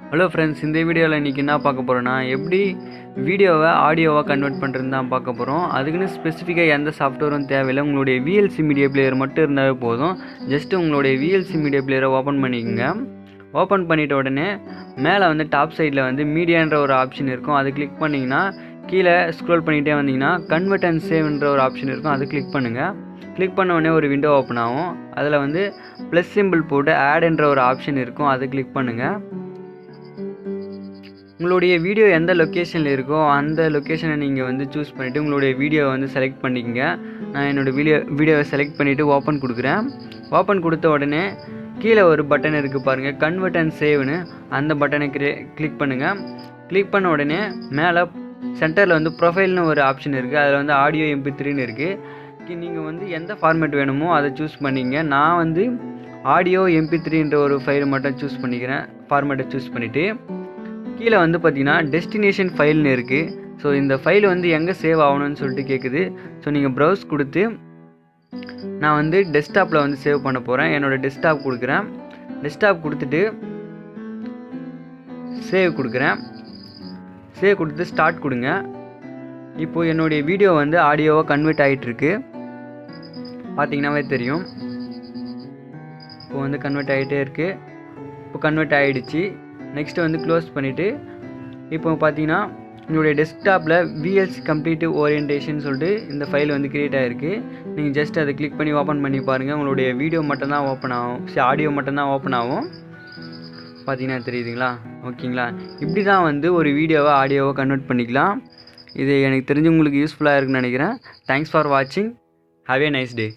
Hello friends, இந்த வீடியோவில் இன்றைக்கி என்ன பார்க்க போகிறோன்னா, எப்படி வீடியோவை ஆடியோவாக கன்வெர்ட் பண்ணுறதுன்னு தான் பார்க்க போகிறோம். அதுக்குன்னு ஸ்பெசிஃபிக்காக எந்த சாஃப்ட்வேரும் தேவையில்லை. உங்களுடைய விஎல்சி மீடியா பிளேயர் மட்டும் இருந்தாவே போதும். ஜஸ்ட்டு உங்களுடைய விஎல்சி மீடியா பிளேயரை ஓப்பன் பண்ணிக்கோங்க. ஓப்பன் பண்ணிட்ட உடனே மேலே வந்து டாப் சைடில் வந்து மீடியான்ற ஒரு ஆப்ஷன் இருக்கும். அது கிளிக் பண்ணிங்கன்னா கீழே ஸ்க்ரோல் பண்ணிகிட்டே வந்தீங்கன்னா கன்வெர்ட் அண்ட் சேவ்ன்ற ஒரு ஆப்ஷன் இருக்கும். அது கிளிக் பண்ணுங்கள். கிளிக் பண்ண உடனே ஒரு விண்டோ ஓப்பன் ஆகும். அதில் வந்து ப்ளஸ் சிம்பிள் போட்டு ஆட்ன்ற ஒரு ஆப்ஷன் இருக்கும். அது கிளிக் பண்ணுங்கள். உங்களுடைய வீடியோ எந்த லொக்கேஷனில் இருக்கோ அந்த லொக்கேஷனை நீங்கள் வந்து சூஸ் பண்ணிவிட்டு உங்களுடைய வீடியோவை வந்து செலக்ட் பண்ணிக்கங்க. நான் என்னோடய வீடியோவை செலக்ட் பண்ணிவிட்டு ஓப்பன் கொடுக்குறேன். ஓப்பன் கொடுத்த உடனே கீழே ஒரு பட்டன் இருக்குது பாருங்கள், கன்வெர்ட் அண்ட் சேவ்னு. அந்த பட்டனை கிளிக் பண்ணுங்கள். கிளிக் பண்ண உடனே மேலே சென்டரில் வந்து ப்ரொஃபைல்னு ஒரு ஆப்ஷன் இருக்குது. அதில் வந்து ஆடியோ MP3ன்னு இருக்குது. நீங்கள் வந்து எந்த ஃபார்மேட் வேணுமோ அதை சூஸ் பண்ணிங்க. நான் வந்து ஆடியோ MP3ன்ற ஒரு ஃபைலை மட்டும் சூஸ் பண்ணிக்கிறேன். ஃபார்மேட்டை சூஸ் பண்ணிவிட்டு கீழே வந்து பார்த்தீங்கன்னா டெஸ்டினேஷன் ஃபைல்னு இருக்குது. ஸோ இந்த ஃபைல் வந்து எங்கே சேவ் ஆகணும்னு சொல்லிட்டு கேட்குது. ஸோ நீங்கள் ப்ரௌஸ் கொடுத்து நான் வந்து டெஸ்க்டாப்பில் வந்து சேவ் பண்ண போகிறேன். என்னோடய டெஸ்க்டாப் கொடுக்குறேன். டெஸ்க்டாப் கொடுத்துட்டு சேவ் கொடுக்குறேன். சேவ் கொடுத்து ஸ்டார்ட் கொடுங்க. இப்போது என்னுடைய வீடியோ வந்து ஆடியோவாக கன்வெர்ட் ஆகிட்டுருக்கு. பார்த்தீங்கன்னாவே தெரியும். இப்போ வந்து கன்வெர்ட் ஆகிட்டே இருக்குது. இப்போ கன்வெர்ட் ஆகிடுச்சு. நெக்ஸ்ட்டு வந்து க்ளோஸ் பண்ணிவிட்டு இப்போ பார்த்தீங்கன்னா உங்களுடைய டெஸ்க்டாப்பில் VLC கம்ப்ளீட் ஓரியன்டேஷன் சொல்லிட்டு இந்த ஃபைல் வந்து க்ரியேட் ஆகிருக்கு. நீங்கள் ஜஸ்ட் அதை கிளிக் பண்ணி ஓப்பன் பண்ணி பாருங்கள். உங்களுடைய வீடியோ மட்டும்தான் ஓப்பன் ஆகும், ஆடியோ மட்டும்தான் ஓப்பன் ஆகும். பார்த்தீங்கன்னா தெரியுதுங்களா? ஓகேங்களா? இப்படி தான் வந்து ஒரு வீடியோவை ஆடியோவை கன்வெர்ட் பண்ணிக்கலாம். இது எனக்கு தெரிஞ்சு உங்களுக்கு யூஸ்ஃபுல்லாக இருக்குன்னு நினைக்கிறேன். தேங்க்ஸ் ஃபார் வாட்சிங். Have a nice day.